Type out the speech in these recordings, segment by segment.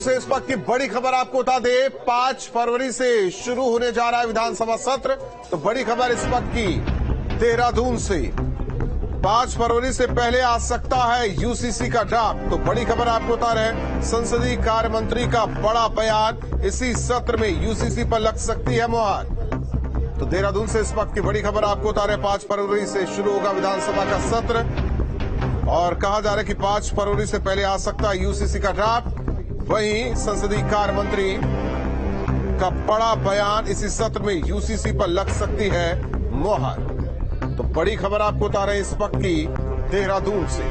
से इस वक्त की बड़ी खबर आपको बता दें, 5 फरवरी से शुरू होने जा रहा है विधानसभा सत्र। तो बड़ी खबर इस वक्त की देहरादून से, 5 फरवरी से पहले आ सकता है यूसीसी का ड्राफ्ट। तो बड़ी खबर आपको बता रहे हैं, संसदीय कार्य मंत्री का बड़ा बयान, इसी सत्र में यूसीसी पर लग सकती है मुहर। तो देहरादून से इस वक्त की बड़ी खबर आपको बता रहे हैं, 5 फरवरी से शुरू होगा विधानसभा का सत्र और कहा जा रहा है कि 5 फरवरी से पहले आ सकता है यूसीसी का ड्राफ्ट। वहीं संसदीय कार्य मंत्री का बड़ा बयान, इसी सत्र में यूसीसी पर लग सकती है मुहर। तो बड़ी खबर आपको बता रहे हैं इस वक्त की देहरादून से।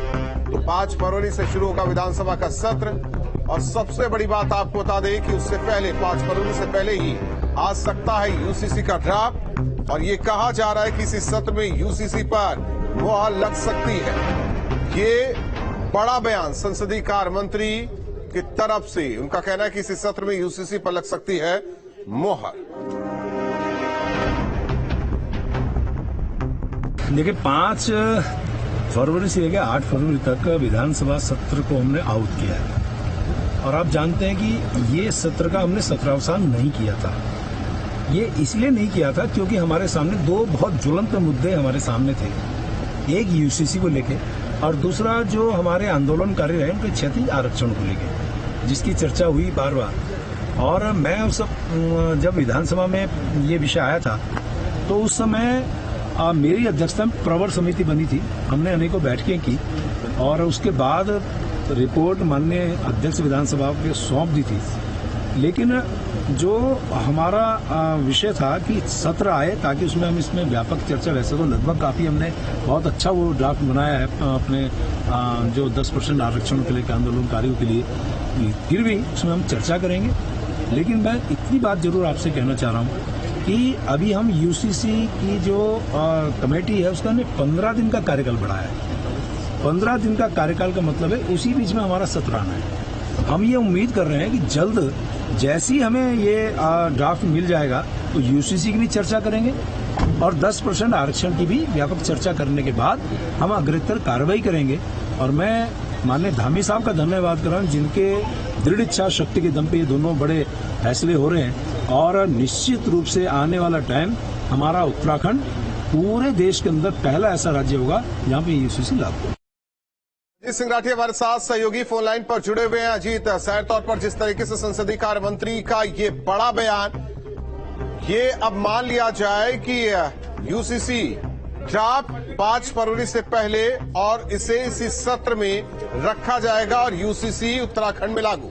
तो 5 फरवरी से शुरू होगा विधानसभा का सत्र और सबसे बड़ी बात आपको बता दें कि उससे पहले 5 फरवरी से पहले ही आ सकता है यूसीसी का ड्राफ्ट और ये कहा जा रहा है कि इसी सत्र में यूसीसी पर मुहर लग सकती है। ये बड़ा बयान संसदीय कार्य मंत्री की तरफ से, उनका कहना है कि इसी सत्र में यूसीसी पर लग सकती है मुहर। देखिए, 5 फरवरी से लेकर 8 फरवरी तक विधानसभा सत्र को हमने आउट किया है और आप जानते हैं कि ये सत्र का हमने सत्रावसान नहीं किया था। ये इसलिए नहीं किया था क्योंकि हमारे सामने 2 बहुत ज्वलंत मुद्दे हमारे सामने थे। एक यूसीसी को लेके और दूसरा जो हमारे आंदोलनकारी रहे उनके क्षति आरक्षण को लेके, जिसकी चर्चा हुई बार बार। और मैं उस जब विधानसभा में ये विषय आया था तो उस समय मेरी अध्यक्षता में प्रवर समिति बनी थी, हमने अनेकों बैठकें की और उसके बाद रिपोर्ट माननीय अध्यक्ष विधानसभा के सौंप दी थी। लेकिन जो हमारा विषय था कि सत्र आए ताकि उसमें हम इसमें व्यापक चर्चा, वैसे तो लगभग काफी हमने बहुत अच्छा वो ड्राफ्ट बनाया है अपने जो 10% आरक्षण के लिए आंदोलनकारियों के लिए, फिर भी उसमें हम चर्चा करेंगे। लेकिन मैं इतनी बात जरूर आपसे कहना चाह रहा हूँ कि अभी हम यूसीसी की जो कमेटी है उसका हमने 15 दिन का कार्यकाल बढ़ाया है। 15 दिन का कार्यकाल का मतलब है उसी बीच में हमारा सत्र आना है। हम ये उम्मीद कर रहे हैं कि जल्द जैसी हमें ये ड्राफ्ट मिल जाएगा तो यूसीसी की भी चर्चा करेंगे और 10% आरक्षण की भी व्यापक चर्चा करने के बाद हम अग्रतर कार्रवाई करेंगे। और मैं माननीय धामी साहब का धन्यवाद कर रहा हूँ जिनके दृढ़ इच्छा शक्ति के दम पे ये दोनों बड़े फैसले हो रहे हैं और निश्चित रूप से आने वाला टाइम हमारा उत्तराखंड पूरे देश के अंदर पहला ऐसा राज्य होगा जहाँ पे यूसीसी लागू हो। अजीत सिंह राठी हमारे साथ सहयोगी फोन लाइन पर जुड़े हुए हैं। अजीत, जाहिर तौर पर जिस तरीके से संसदीय कार्य मंत्री का ये बड़ा बयान, ये अब मान लिया जाए कि यूसीसी ड्राफ्ट 5 फरवरी से पहले और इसे इसी सत्र में रखा जाएगा और यूसीसी उत्तराखंड में लागू।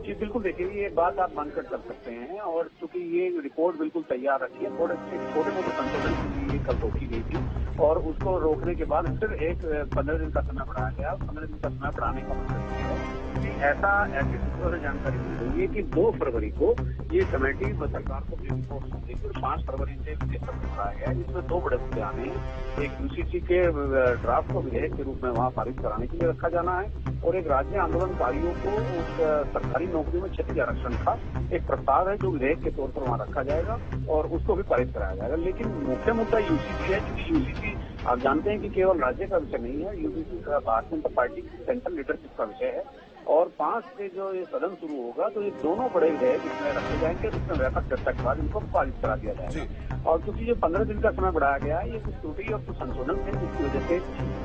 जी बिल्कुल, देखिए ये बात आप मानकर कर सकते हैं और चूंकि ये रिपोर्ट बिल्कुल तैयार रखी है, थोड़े छोटे मोटे संशोधन की कल रोकी गई थी और उसको रोकने के बाद फिर एक 15 दिन का समय बढ़ाया गया। 15 दिन का समय बढ़ाने का मतलब ये है कि ऐसी सूत्रों जानकारी मिल रही है कि 2 फरवरी को ये कमेटी सरकार को अपनी रिपोर्ट सौंपेगी फिर 5 फरवरी से सत्र बढ़ाया गया है। इसमें 2 बड़े मुद्दे आने हैं। एक यूसीसी के ड्राफ्ट को विधेयक के रूप में वहाँ पारित कराने के लिए रखा जाना है और एक राज्य आंदोलनकारियों को उस सरकारी नौकरी में क्षति आरक्षण का एक प्रस्ताव है जो विधेयक के तौर पर वहाँ रखा जाएगा और उसको भी पारित कराया जाएगा। लेकिन मुख्य मुद्दा यूसीसी है, क्योंकि यूसीसी आप जानते हैं कि केवल राज्य का विषय नहीं है, यूसीसी भारतीय जनता पार्टी की सेंट्रल लीडरशिप का विषय है और 5 से जो ये सदन शुरू होगा तो ये दोनों बड़े विधेयक इसमें रखे जाएंगे, उसमें व्यापक चर्चा के बाद इनको पारित करा दिया जाएगा। और क्योंकि ये 15 दिन का समय बढ़ाया गया है, ये कुछ त्रुटि और कुछ संशोधन थे जिसकी वजह से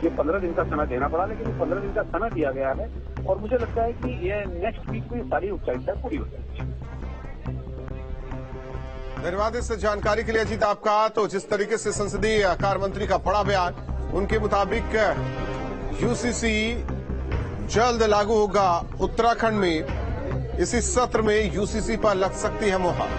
ये 15 दिन का समय देना पड़ा, लेकिन 15 दिन का समय दिया गया है और मुझे लगता है कि ये नेक्स्ट वीक में सारी औपचारिकता पूरी हो जाएगी। धन्यवाद इस जानकारी के लिए अजीत आपका। तो जिस तरीके से संसदीय कार्य मंत्री का बड़ा बयान, उनके मुताबिक यूसीसी जल्द लागू होगा उत्तराखंड में, इसी सत्र में यूसीसी पर लग सकती है मुहर।